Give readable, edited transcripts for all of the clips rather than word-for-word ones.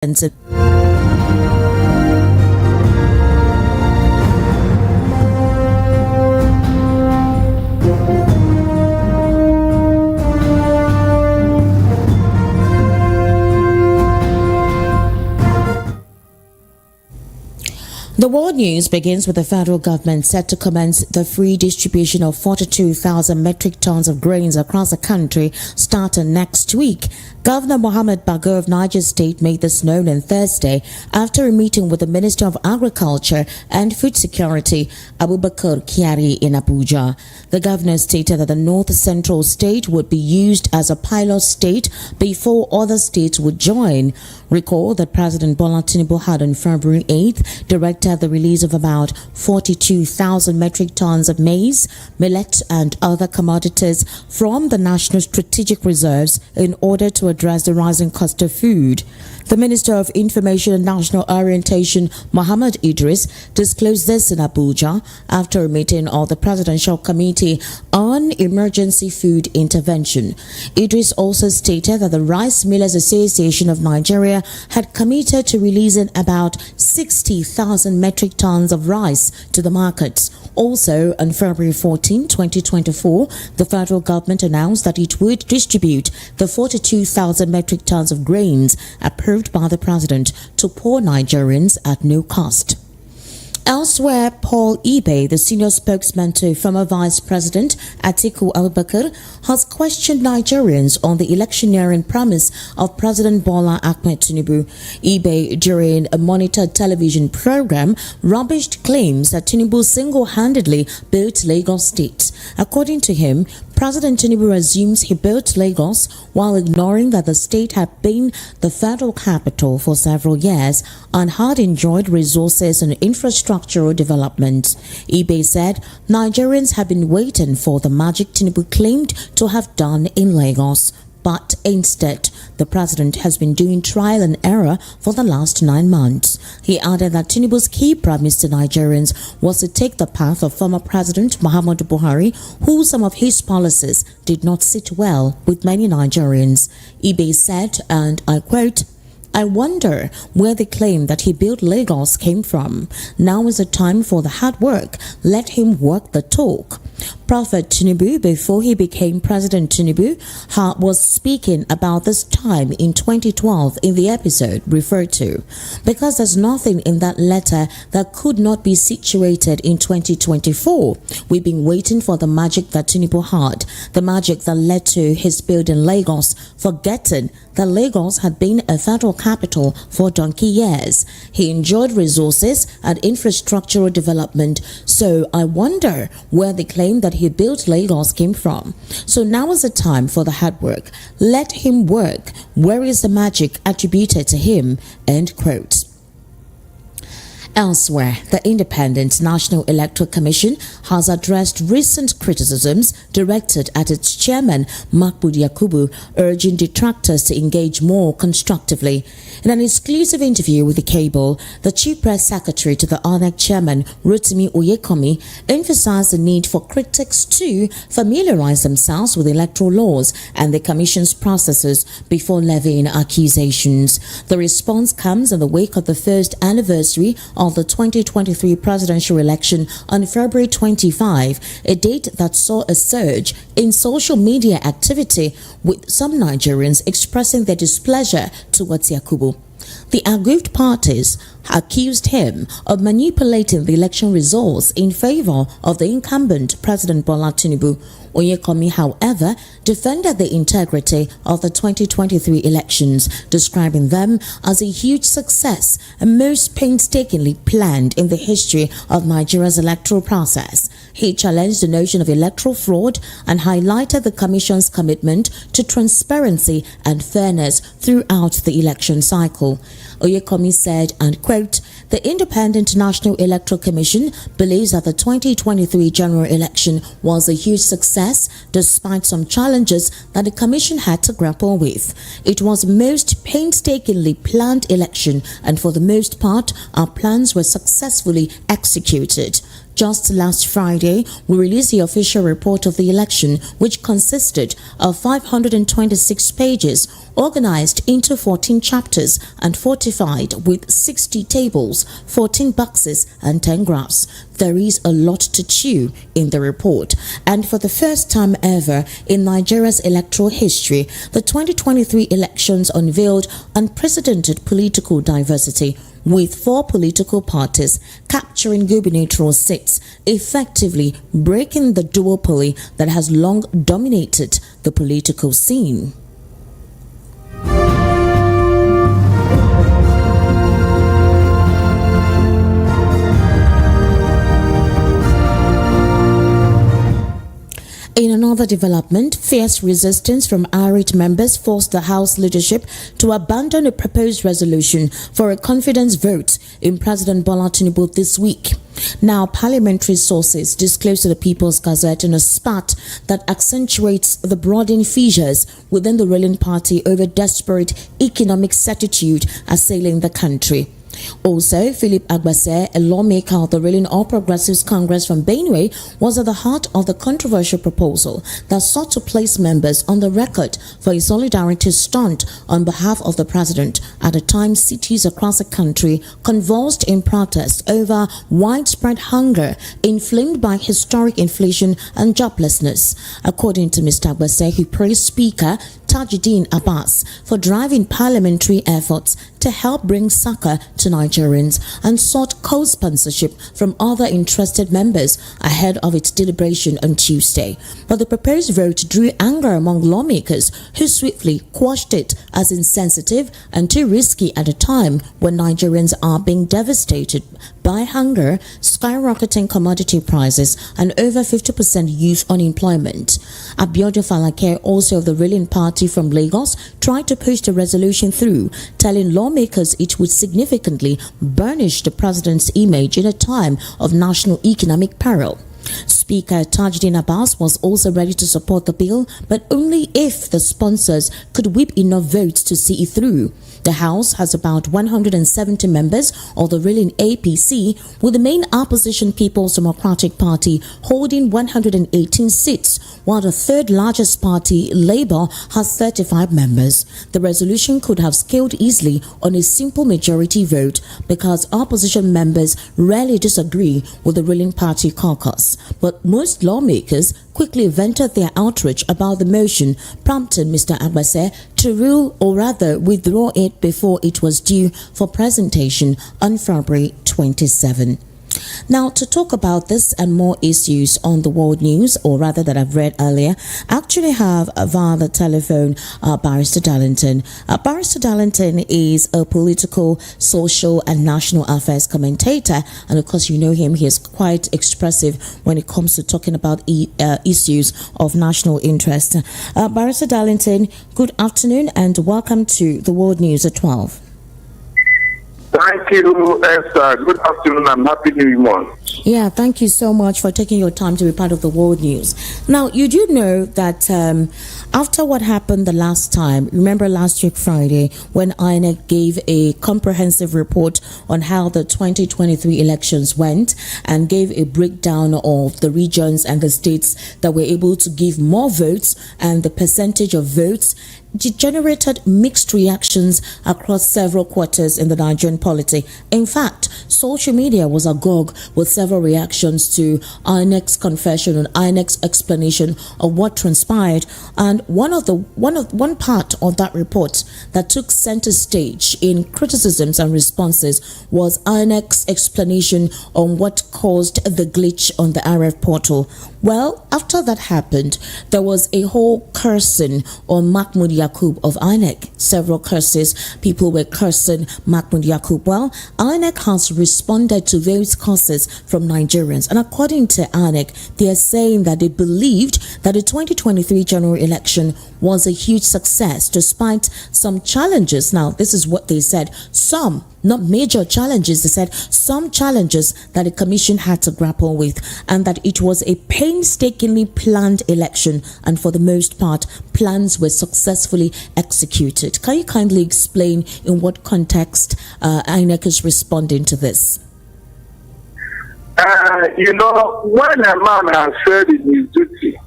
The world news begins with the federal government set to commence the free distribution of 42,000 metric tons of grains across the country starting next week. Governor Mohammed Bago of Niger State made this known on Thursday after a meeting with the Minister of Agriculture and Food Security, Abubakar Kyari, in Abuja. The governor stated that the North Central state would be used as a pilot state before other states would join. Recall that President Bola Tinubu had on February 8th directed the release of about 42,000 metric tons of maize, millet and other commodities from the National Strategic Reserves in order to address the rising cost of food. The Minister of Information and National Orientation, Muhammad Idris, disclosed this in Abuja after a meeting of the Presidential Committee on Emergency Food Intervention. Idris also stated that the Rice Millers Association of Nigeria had committed to releasing about 60,000 metric tons of rice to the markets. Also, on February 14, 2024, the federal government announced that it would distribute the 42,000 metric tons of grains approved by the president to poor Nigerians at no cost. Elsewhere, Paul Ibe, the senior spokesman to former Vice President Atiku Abubakar, has questioned Nigerians on the electioneering promise of President Bola Ahmed Tinubu. Ibe, during a monitored television program, rubbished claims that Tinubu single-handedly built Lagos State. According to him, President Tinubu assumes he built Lagos while ignoring that the state had been the federal capital for several years and had enjoyed resources and infrastructural development. Ibe said Nigerians have been waiting for the magic Tinubu claimed to have done in Lagos. But instead, the president has been doing trial and error for the last 9 months. He added that Tinubu's key promise to Nigerians was to take the path of former President Muhammadu Buhari, who some of his policies did not sit well with many Nigerians. Ibe said, and I quote, "I wonder where the claim that he built Lagos came from. Now is the time for the hard work. Let him work the talk." Prophet Tinubu, before he became President Tinubu, was speaking about this time in 2012 in the episode referred to. Because there's nothing in that letter that could not be situated in 2024. We've been waiting for the magic that Tinubu had, the magic that led to his building Lagos, forgetting that Lagos had been a federal capital for donkey years. He enjoyed resources and infrastructural development, so I wonder where the claim that he built Lagos came from. So now is the time for the hard work. Let him work. Where is the magic attributed to him? End quote. Elsewhere, the Independent National Electoral Commission has addressed recent criticisms directed at its chairman, Yakubu, urging detractors to engage more constructively. In an exclusive interview with the cable, the Chief Press Secretary to the INEC chairman, Rotimi Oyekomi, emphasized the need for critics to familiarize themselves with electoral laws and the Commission's processes before levying accusations. The response comes in the wake of the first anniversary of the 2023 presidential election on February 25, a date that saw a surge in social media activity, with some Nigerians expressing their displeasure towards Yakubu. The aggrieved parties accused him of manipulating the election results in favor of the incumbent President Bola Tinubu. Oyekomi, however, defended the integrity of the 2023 elections, describing them as a huge success and most painstakingly planned in the history of Nigeria's electoral process. He challenged the notion of electoral fraud and highlighted the Commission's commitment to transparency and fairness throughout the election cycle. Oyekomi said, and quote, "The Independent National Electoral Commission believes that the 2023 general election was a huge success despite some challenges that the Commission had to grapple with. It was the most painstakingly planned election, and for the most part, our plans were successfully executed. just last Friday, we released the official report of the election, which consisted of 526 pages, organized into 14 chapters and fortified with 60 tables, 14 boxes and 10 graphs. There is a lot to chew in the report, and for the first time ever in Nigeria's electoral history, the 2023 elections unveiled unprecedented political diversity, with 4 political parties capturing gubernatorial seats, effectively breaking the duopoly that has long dominated the political scene. In another development, fierce resistance from irate members forced the House leadership to abandon a proposed resolution for a confidence vote in President Bola Tinubu this week. Now, parliamentary sources disclosed to the People's Gazette in a spat that accentuates the broadening fissures within the ruling party over desperate economic certitude assailing the country. Also, Philip Agbase, a lawmaker of the ruling All Progressives Congress from Benue, was at the heart of the controversial proposal that sought to place members on the record for a solidarity stunt on behalf of the president at a time cities across the country convulsed in protest over widespread hunger inflamed by historic inflation and joblessness. According to Mr. Agbase, he praised Speaker Tajuddin Abbas for driving parliamentary efforts to help bring succor to Nigerians and sought co-sponsorship from other interested members ahead of its deliberation on Tuesday. But the proposed vote drew anger among lawmakers who swiftly quashed it as insensitive and too risky at a time when Nigerians are being devastated by hunger, skyrocketing commodity prices, and over 50% youth unemployment. Abiodun Falake, also of the ruling party from Lagos, tried to push the resolution through, telling lawmakers it would significantly burnish the president's image in a time of national economic peril. Speaker Tajuddin Abbas was also ready to support the bill, but only if the sponsors could whip enough votes to see it through. The House has about 170 members of the ruling APC, with the main opposition People's Democratic Party holding 118 seats, while the third largest party, Labour, has 35 members. The resolution could have scaled easily on a simple majority vote because opposition members rarely disagree with the ruling party caucus. But most lawmakers quickly vented their outrage about the motion, prompting Mr. Agbase to rule, or rather withdraw it before it was due for presentation on February 27. Now, to talk about this and more issues on the world news, or rather that I've read earlier, I actually have via the telephone Barrister Darlington. Barrister Darlington is a political, social and national affairs commentator, and of course you know him, he is quite expressive when it comes to talking about issues of national interest. Barrister Darlington, good afternoon and welcome to the World News at 12. Thank you, Esther. Good afternoon and happy New Month. Yeah, thank you so much for taking your time to be part of the world news. Now, you do know that after what happened the last time, remember last week Friday, when INEC gave a comprehensive report on how the 2023 elections went and gave a breakdown of the regions and the states that were able to give more votes and the percentage of votes, it generated mixed reactions across several quarters in the Nigerian polity. In fact, social media was agog with several reactions to INEC's confession and INEC's explanation of what transpired. And one part of that report that took center stage in criticisms and responses was INEC's explanation on what caused the glitch on the RF portal. Well, after that happened, there was a whole cursing on Mahmoud Yakubu of INEC. Several curses. People were cursing Mahmoud Yakubu. Well, INEC has responded to those curses from Nigerians. And according to INEC, they are saying that they believed that the 2023 general election was a huge success despite some challenges. Now, this is what they said. Some, not major challenges, they said some challenges that the commission had to grapple with, and that it was a painstakingly planned election, and for the most part, plans were successfully executed. Can you kindly explain in what context INEC is responding to this? when a man has failed in his duty,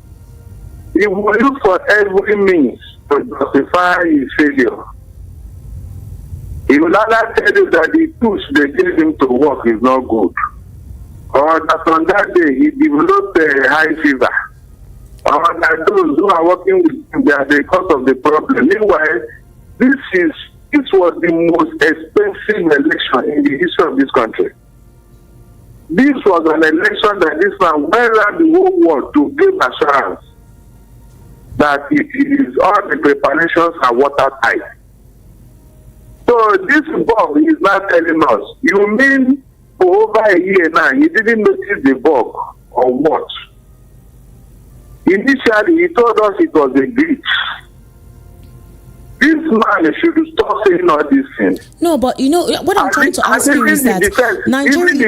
he will look for every means to justify his failure. He will rather tell you that the tools they gave him to work is not good. Or that on that day he developed a high fever. Or that those who are working with him, they are the cause of the problem. Meanwhile, this was the most expensive election in the history of this country. This was an election that this man went around the whole world to give assurance that it is all the preparations are watertight. So this bug is not telling us, you mean for over a year now, he didn't notice the bug or what? Initially, he told us it was a glitch. This man should stop saying all these things. No, but what I'm trying to ask you is that Nigerians,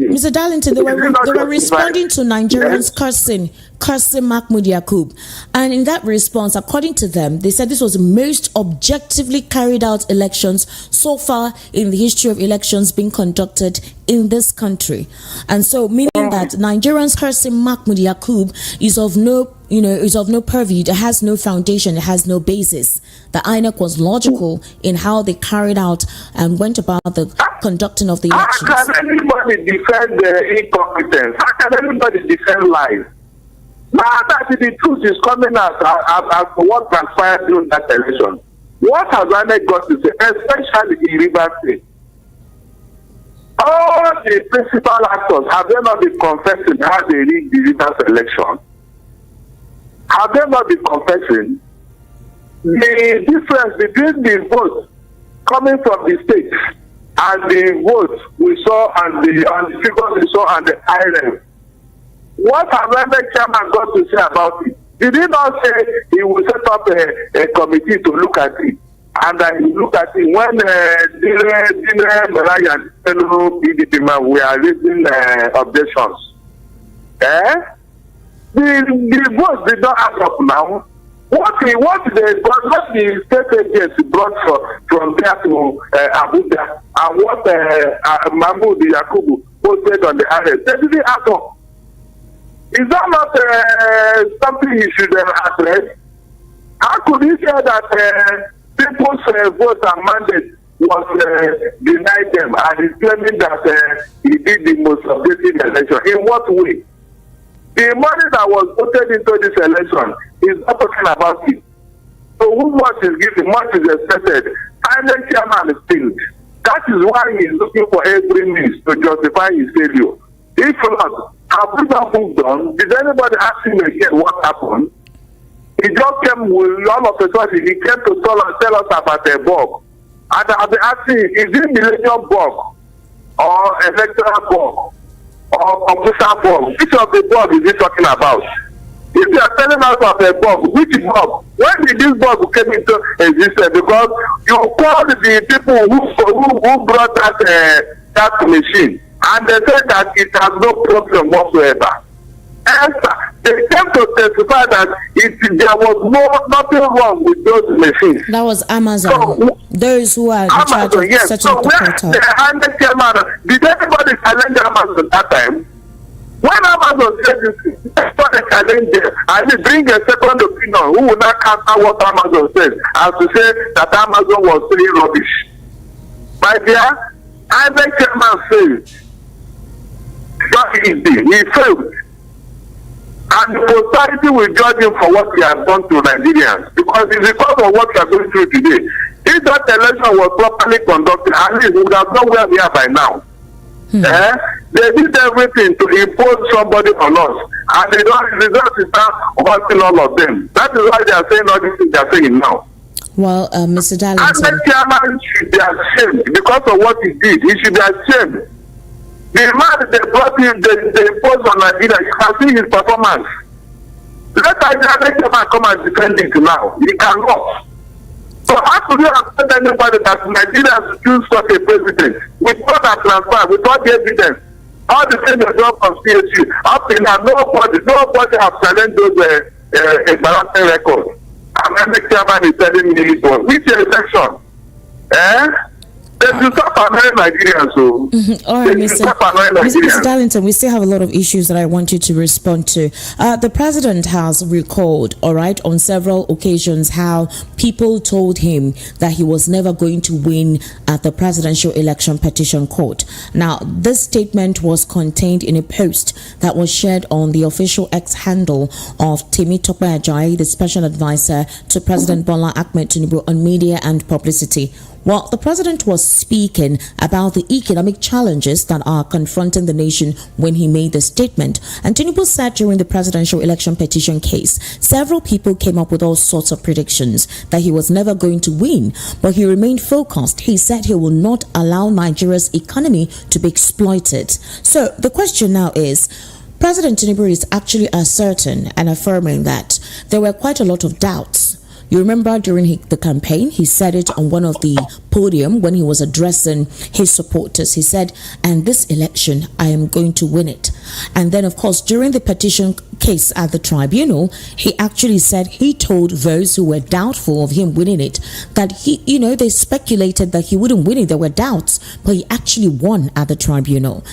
Mr. Darlington, they were responding to Nigerians cursing Mahmoud Yakubu, and in that response, according to them, they said this was the most objectively carried out elections so far in the history of elections being conducted in this country, and so meaning that Nigerians cursing Mahmoud Yakubu is of no purview. It has no foundation. It has no basis. The INEC was logical in how they carried out and went about the conducting of the elections. How can anybody defend incompetence? How can anybody defend lies? Now, the truth is coming out as to what transpired during that election. What has INEC got to say, especially in Rivers State? All the principal actors, have they not been confessing how they rigged the Rivers election? Have they not been confessing? The difference between the votes coming from the state and the votes we saw and the figures we saw and the INEC. What has the chairman got to say about it? Did he not say he will set up a committee to look at it? And he look at it when Dine Malaya and fellow PDP man were raising objections. The votes did not add up now. What the state agency brought from there to Abuja and what Mahmoud Yakubu posted on the RS, they didn't add up. Is that not something you should address? How could you say that people's vote and mandate was denied them and he's claiming that he did the most objective election? In what way? The money that was voted into this election is not talking about it. So who much is given, much is expected. And the chairman is failed. That is why he is looking for every means to justify his failure. If not, have we not moved on? Did anybody ask him again what happened? He just came with all of a sudden, he came to tell us about a bug. And I've been asking, is it millennium bug or electoral bug or computer bug? Which of the bug is he talking about? If you are telling us of a bug, which bug? When did this bug came into existence? Because you called the people who brought that machine, and they said that it has no problem whatsoever. And they came to testify that there was nothing wrong with those machines. That was Amazon. So, those who are in charge of setting up the portal. Did anybody challenge Amazon at that time? When Amazon said this, everybody challenge them. I will bring a second opinion who will not counter what Amazon says, as to say that Amazon was saying rubbish. My dear, I make chairman failed. Not easy. He failed. And the society will judge him for what he has done to Nigerians, because it's because of what we are going through today. If that election was properly conducted, at least we would have known where we are by now. They did everything to impose somebody on us, and the result is now hurting all of them. That is why they are saying all these things they are saying now. Well, Mr. Darlington, and the chairman should be ashamed because of what he did. He should be ashamed. The man they brought him, they imposed on Nigeria, you can see his performance. Let Nigeria come and defend it now. He cannot. So how could you accept anybody that Nigeria choose such a president with all that transfer, with all the evidence, all the things they done from CSU, up till now, nobody has challenged those embarrassing records. And then the chairman is telling me, which election? They should stop annoying Nigerians. So All right, they should stop annoying Mr. Nigerians. Darlington, we still have a lot of issues that I want you to respond to. The president has recalled, all right, on several occasions how people told him that he was never going to win at the presidential election petition court. Now, this statement was contained in a post that was shared on the official X handle of Temitope Ajayi, the special advisor to President Bola Ahmed Tinubu on media and publicity. Well, the president was speaking about the economic challenges that are confronting the nation when he made the statement. And Tinubu said during the presidential election petition case, several people came up with all sorts of predictions that he was never going to win, but he remained focused. He said he will not allow Nigeria's economy to be exploited. So the question now is, President Tinubu is actually asserting and affirming that there were quite a lot of doubts. You remember during the campaign, he said it on one of the podium when he was addressing his supporters. He said, and this election, I am going to win it. And then, of course, during the petition case at the tribunal, he actually said he told those who were doubtful of him winning it that they speculated that he wouldn't win it. There were doubts, but he actually won at the tribunal.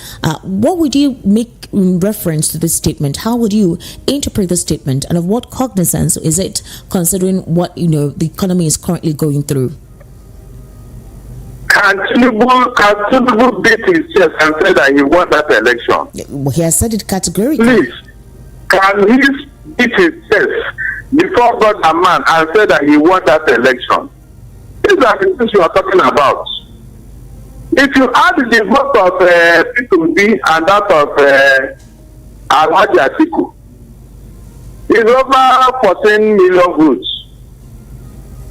What would you make in reference to this statement? How would you interpret the statement, and of what cognizance is it, considering what the economy is currently going through? Can Tinubu beat his chest and say that he won that election? Well, he has said it categorically. Please, can he beat his chest before God and man and say that he won that election? These are the things you are talking about. If you add the vote of P2B and that of Alhaji Atiku, it's over 14 million votes.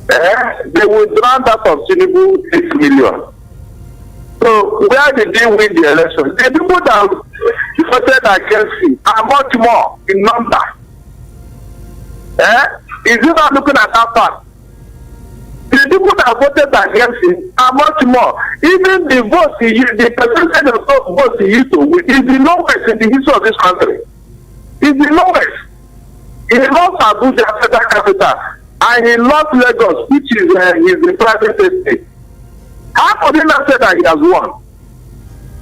They will drown that of Tinubu 8 million. So where did they win the election? The people that voted against him are much more in number. Is he not looking at that fact? The people that voted against him are much more. Even the votes the percentage of votes he used to win is the lowest in the history of this country. It's the lowest. He lost Abuja, federal capital, and he lost Lagos, which is the private estate. How could he not say that he has won?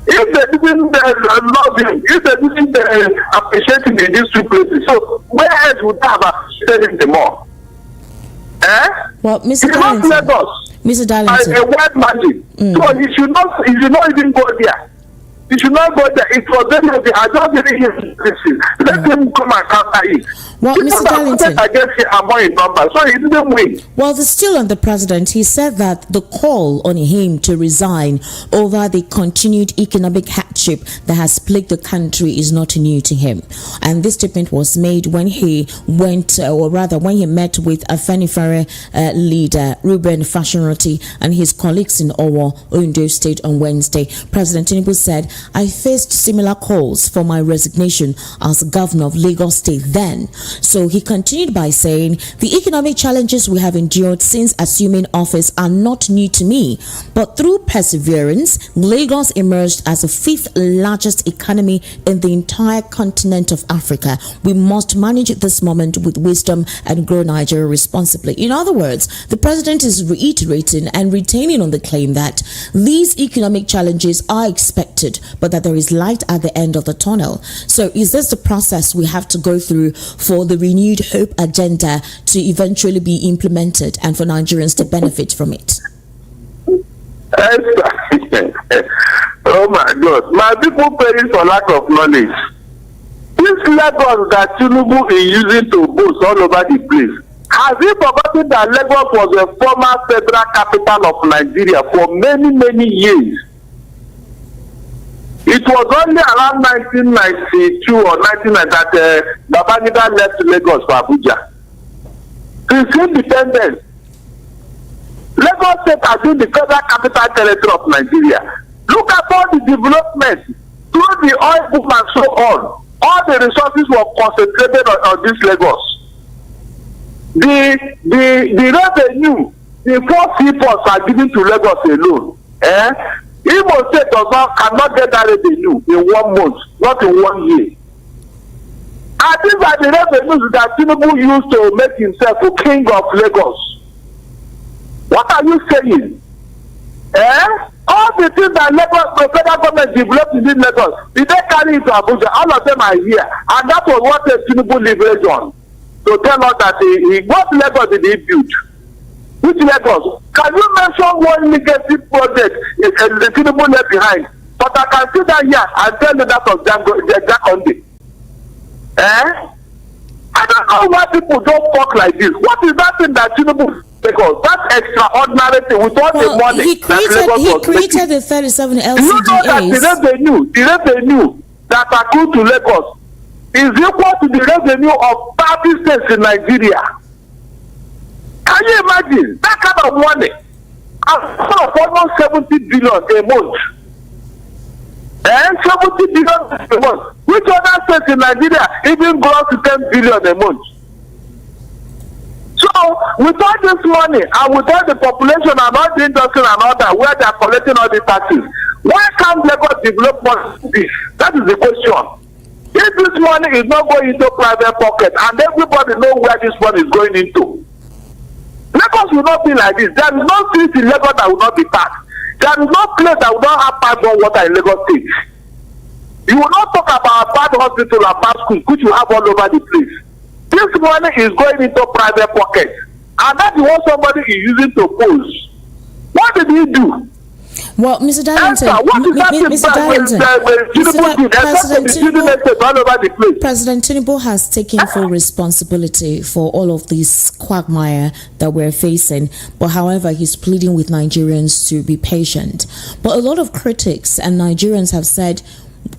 If they didn't love him, if they didn't appreciate him in these two places, so where else would they have appreciated him the more? Well, Mr. Darlington, a white magic. So he should not even go there. He should not go there. It was them that I just didn't hear this. Let him come and counter it. Well, Mr. Darlington, against him are more in number, so he didn't win. Well, still on the president, he said that the call on him to resign over the continued economic hardship that has plagued the country is not new to him. And this statement was made when he went, or rather when he met with Afenifere leader Reuben Fashion-Roti and his colleagues in Owo, Ondo State on Wednesday. President Tinubu said, I faced similar calls for my resignation as governor of Lagos State then. So he continued by saying, the economic challenges we have endured since assuming office are not new to me, but through perseverance, Lagos emerged as the 5th largest economy in the entire continent of Africa. We must manage this moment with wisdom and grow Nigeria responsibly. In other words, the president is reiterating and retaining on the claim that these economic challenges are expected, but that there is light at the end of the tunnel. So is this the process we have to go through for the renewed hope agenda to eventually be implemented and for Nigerians to benefit from it? Oh my God, my people perish for lack of knowledge. This Lagos that Tinubu is using to boast all over the place, has he forgotten that Lagos was a former federal capital of Nigeria for many years? It was only around 1992 or 1990 that Babangida left Lagos for Abuja. Since independence, Lagos State has been the federal capital territory of Nigeria. Look at all the development through the oil boom and so on. All the resources were concentrated on this Lagos. The revenue, the 4 seaports are given to Lagos alone. Imo State cannot get that revenue in 1 month, not in 1 year. And these are the revenues that Tinubu used to make himself a king of Lagos. What are you saying? the things that Lagos, the federal government developed in Lagos, did they carry it to Abuja? All of them are here. And that was what Tinubu leveraged on. To tell us that what Lagos did he build? Which Lagos? Can you mention one legacy project the Tinubu left behind? But I can sit down here and tell you that of Jack. I don't know why people don't talk like this. What is that thing that Tinubu because that extraordinary thing with all the money he created the 37 LCDAs. Do you know that the revenue that accrued to Lagos is equal to the revenue of 30 states in Nigeria? Can you imagine that kind of money? Almost 70 billion a month. And 70 billion a month. Which other states in Nigeria even grows to 10 billion a month? So, with all this money and with all the population and all the industry and all that, where they are collecting all the taxes, why can't Lagos develop more? That is the question. If this money is not going into private pocket and everybody knows where this money is going into, Lagos will not be like this. There is no street in Lagos that will not be taxed. There is no place that will not have pipe water in Lagos State. You will not talk about bad hospital and bad schools, which you have all over the place. This money is going into private pocket, and that is what somebody is using to pose. What did he do? Well, Mr. Darlington, President Tinubu has taken full responsibility for all of this quagmire that we're facing. But however, he's pleading with Nigerians to be patient. But a lot of critics and Nigerians have said,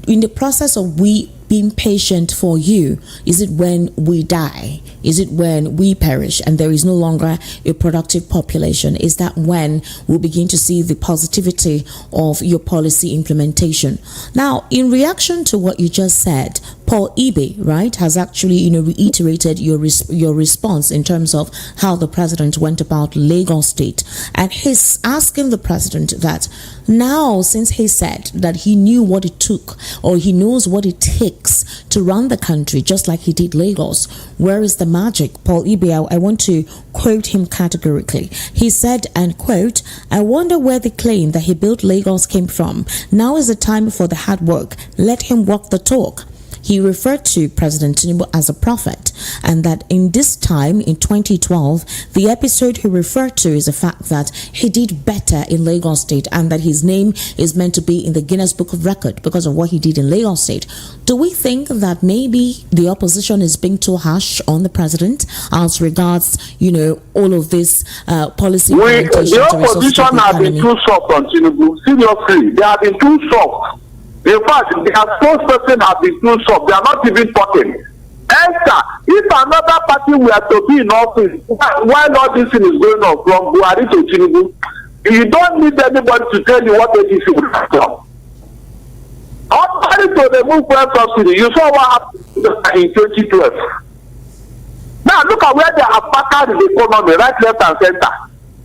in the process of we being patient for you, is it when we die? Is it when we perish and there is no longer a productive population? Is that when we'll begin to see the positivity of your policy implementation? Now, in reaction to what you just said, Paul Ibe, right, has actually, reiterated your response in terms of how the president went about Lagos State. And he's asking the president that now, since he said that he knew what it took, or he knows what it takes to run the country, just like he did Lagos, where is the magic? Paul Ibe, I want to quote him categorically. He said, and quote, "I wonder where the claim that he built Lagos came from. Now is the time for the hard work. Let him walk the talk." He referred to President Tinubu as a prophet, and that in this time, in 2012, the episode he referred to is the fact that he did better in Lagos State and that his name is meant to be in the Guinness Book of Record because of what he did in Lagos State. Do we think that maybe the opposition is being too harsh on the president as regards, all of this policy implementation? The opposition have been too soft on Tinubu. Seriously, they have been too soft. In fact, their spokesperson have been too soft. They are not even talking. Esther, if another party were to be in office, while all this thing is going on from Buhari to Tinubu, you don't need anybody to tell you what APC would have done. According to the movement subsidy, you saw what happened in 2012. Now look at where they have packed the economy, right, left, and center.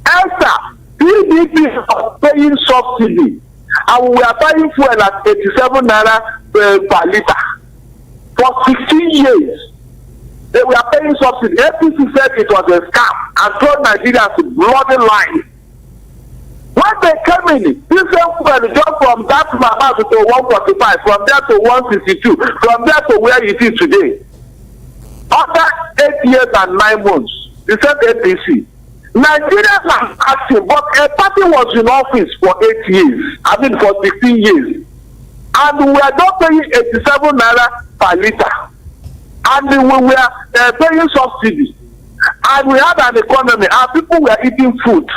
Esther, PDP is paying subsidy. And we are buying fuel at 87 naira per litre for 16 years. They were paying subsidy. APC said it was a scam and told Nigerians to bloody lie. When they came in, this same fuel jumped from that amount to 145, from there to 162, from there to where it is today. After 8 years and 9 months, they said APC. Nigerians are asking, but a party was in office for 8 years, for 16 years. And we are not paying 87 naira per litre. And we were paying subsidy. And we had an economy, and people were eating food.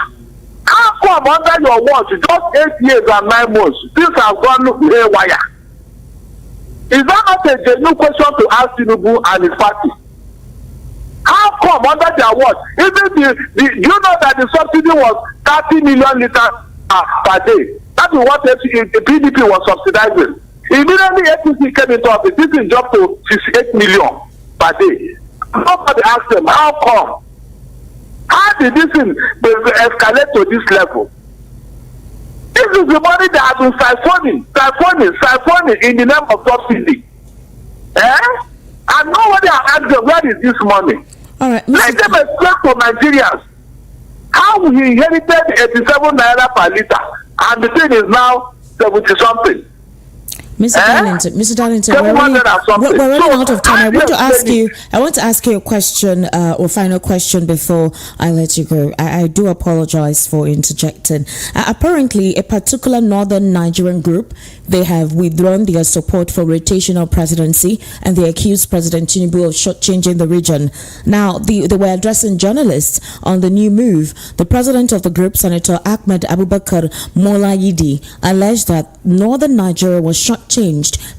How come under your watch, just 8 years and 9 months, things have gone haywire? Is that not a genuine question to ask Tinubu and his party? How come under their watch? Even do you know that the subsidy was 30 million liters per day? That is what the PDP was subsidizing. Immediately APC came into office, this is dropped to 68 million per day. Nobody asked them, how come? How did this thing escalate to this level? This is the money that has been siphoning in the name of subsidy. And nobody has asked them, where is this money? All right, let them explain to Nigerians how we inherited 87 naira per litre and the thing is now 70 something. Mr. Darlington, we're running out of time. I want to ask you a question, or final question before I let you go. I do apologize for interjecting. Apparently, a particular northern Nigerian group, they have withdrawn their support for rotational presidency, and they accused President Tinubu of shortchanging the region. Now, they were addressing journalists on the new move. The president of the group, Senator Ahmed Abubakar Molayidi, alleged that northern Nigeria was shortchanged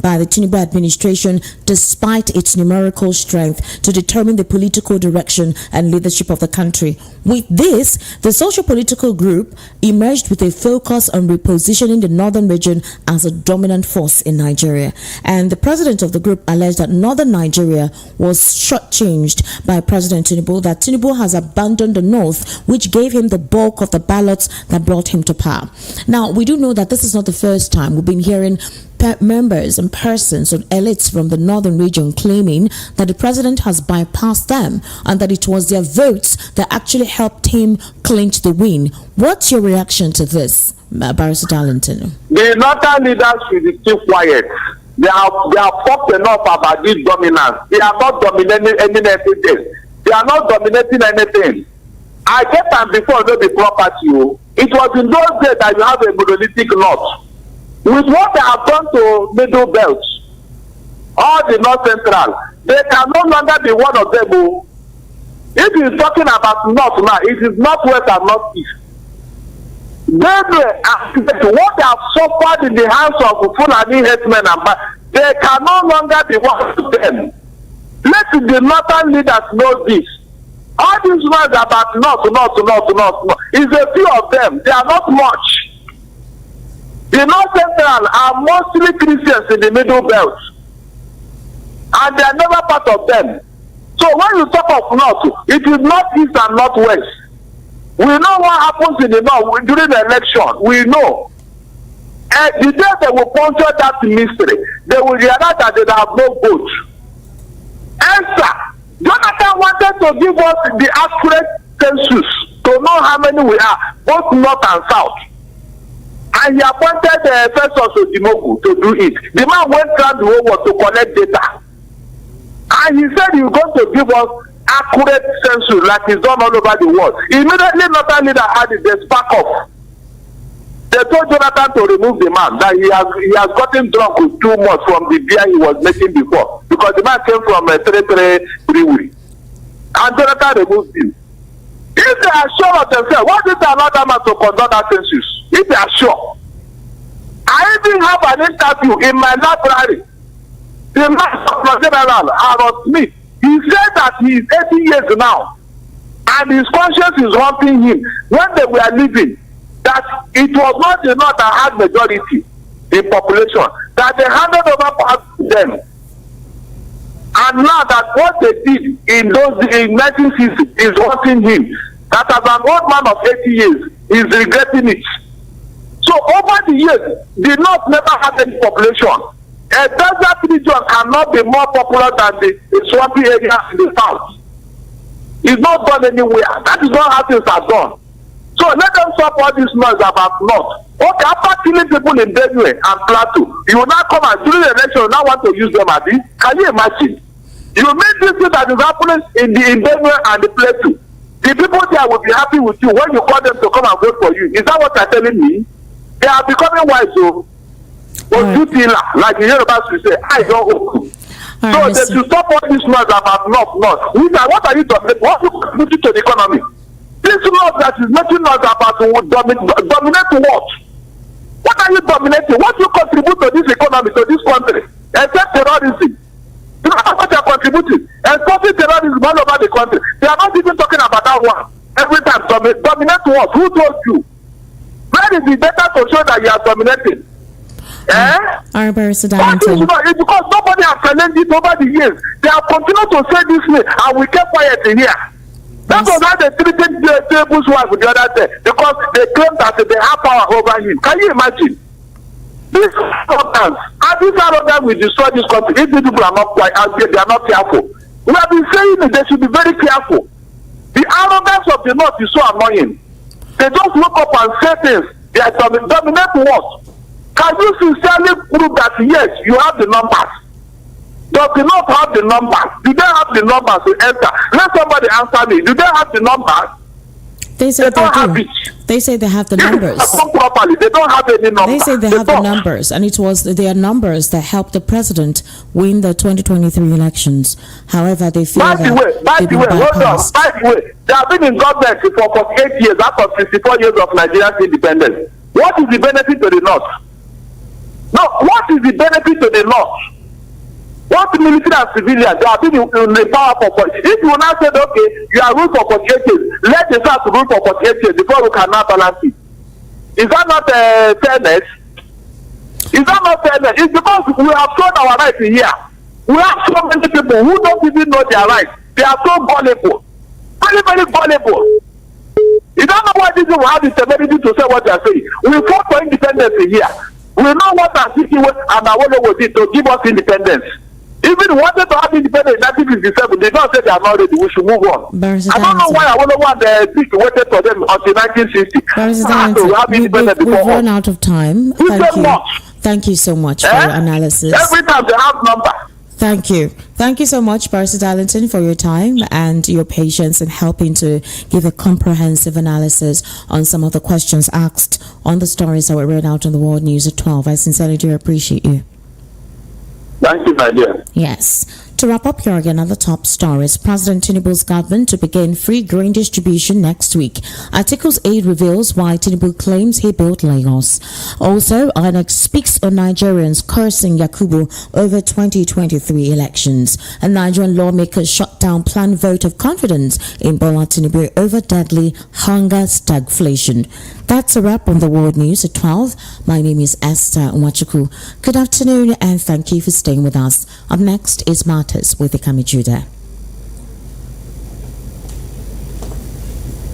by the Tinubu administration despite its numerical strength to determine the political direction and leadership of the country. With this, the socio-political group emerged with a focus on repositioning the northern region as a dominant force in Nigeria. And the president of the group alleged that northern Nigeria was shortchanged by President Tinubu, that Tinubu has abandoned the north, which gave him the bulk of the ballots that brought him to power. Now, we do know that this is not the first time. We've been hearing members and persons or elites from the northern region claiming that the president has bypassed them and that it was their votes that actually helped him clinch the win. What's your reaction to this, Barrister Darlington? The northern leaders will keep quiet. They are fucked enough about this dominance. They are not dominating anything. They are not dominating anything. I get them before they be property. It was in those days that you have a monolithic north. With what they have done to middle belt, all the north central, they can no longer be one of them. If he's talking about north now, it is northwest and northeast. What they have suffered in the hands of Fulani headsmen, they can no longer be one of them. Let the northern leaders know this. All these words about north, is a few of them. They are not much. The North Central are mostly Christians in the Middle Belt, and they are never part of them. So when you talk of North, it is Northeast and Northwest. We know what happens in the North during the election. We know. And the day they will puncture that mystery, they will realize that they have no vote. Answer. Jonathan wanted to give us the accurate census to know how many we are, both North and South. And he appointed the Festus Ojimoku to do it. The man went around the whole world to collect data. And he said he was going to give us accurate census like he's done all over the world. Immediately, northern leader had it, they spark off. They told Jonathan to remove the man, that he has gotten drunk with too much from the beer he was making before. Because the man came from a 3-3 brewery. And Jonathan removed him. If they are sure of themselves, why did they allow that man to conduct that census? If they are sure. I even have an interview in my library. The man, General Harold Smith, he said that he is 80 years now, and his conscience is haunting him. When they were living, that it was not the North that had majority in population, that they handed over power to them. And now that what they did in 1960 is haunting him, that as an old man of 80 years, he is regretting it. So over the years, the North never had any population. A desert region cannot be more popular than the swampy area in the South. It's not done anywhere. That is not how things are done. So let them stop all this noise about North. Okay, after killing people in Benue and Plateau, you will now come and during the election, you now want to use them at this? Can you imagine? You mean this thing that is happening in Benue and the Plateau? The people there will be happy with you when you call them to come and vote for you. Is that what you're telling me? They are becoming wise, so like the Yorubas will say, I don't know. So they should stop all this noise about North. What are you doing? What are you contributing to the economy? This noise that is making noise about dominate what? What are you dominating? What do you contribute to this economy, to this country? Except terrorism. You know what they are contributing? Enforcing terrorism all over the country. They are not even talking about that one. Every time, dominate what? Who told you? Where is the data to show that you are dominating? Barrister Darlington. It's because nobody has challenged it over the years. They have continued to say this way, and we kept quiet in here. That was how they treated Tinubu's wife the other day, because they claimed that they have power over him. Can you imagine? This arrogance, and this arrogance will destroy this country if these people are not quiet and they are not careful. We have been saying that they should be very careful. The arrogance of the North is so annoying. They just look up and say things They are dominate what? Can you sincerely prove that yes, you have the numbers? Does he not have the numbers? Do they have the numbers to enter? Let somebody answer me. Do they have the numbers? They say they don't do. have it. They say they have the numbers. Properly. They don't have any numbers. They say they have the numbers, and it was their numbers that helped the president win the 2023 elections. However, they feel by the way, by the way, they have been in government for 48 years out of 64 years of Nigeria's independence. What is the benefit to the North? No, what is the benefit to the North? What military and civilians, they have been in the power for 48 years. If you now say, okay, you are ruled for 48 years, let the South rule for 48 years before we can now balance it. Is that not fairness? Is that not fairness? It's because we have shown our rights here. We have so many people who don't even know their rights. They are so gullible. Very, very gullible. You don't know why these people have the ability to say what they are saying. We fought for independence here. We know what our city and our Awolowo did to give us independence. Even wanted to have independence in 1957, they don't say they are not ready. We should move on. I don't know why Awolowo and the Big waited for them until 1960. We've run out of time. Thank you so much for your analysis. Every time they have numbers. Thank you. Thank you so much, Barrister Darlington, for your time and your patience in helping to give a comprehensive analysis on some of the questions asked on the stories that were read out on the World News at 12. I sincerely do appreciate you. Thank you, my dear. Yes. To wrap up here again, other top stories. President Tinubu's government to begin free grain distribution next week. Article's aid reveals why Tinubu claims he built Lagos. Also, INEC speaks on Nigerians cursing Yakubu over 2023 elections. And Nigerian lawmakers shut down planned vote of confidence in Bola Tinubu over deadly hunger stagflation. That's a wrap on the World News at 12. My name is Esther Nwachukwu. Good afternoon and thank you for staying with us. Up next is Matters with Ikami Judah.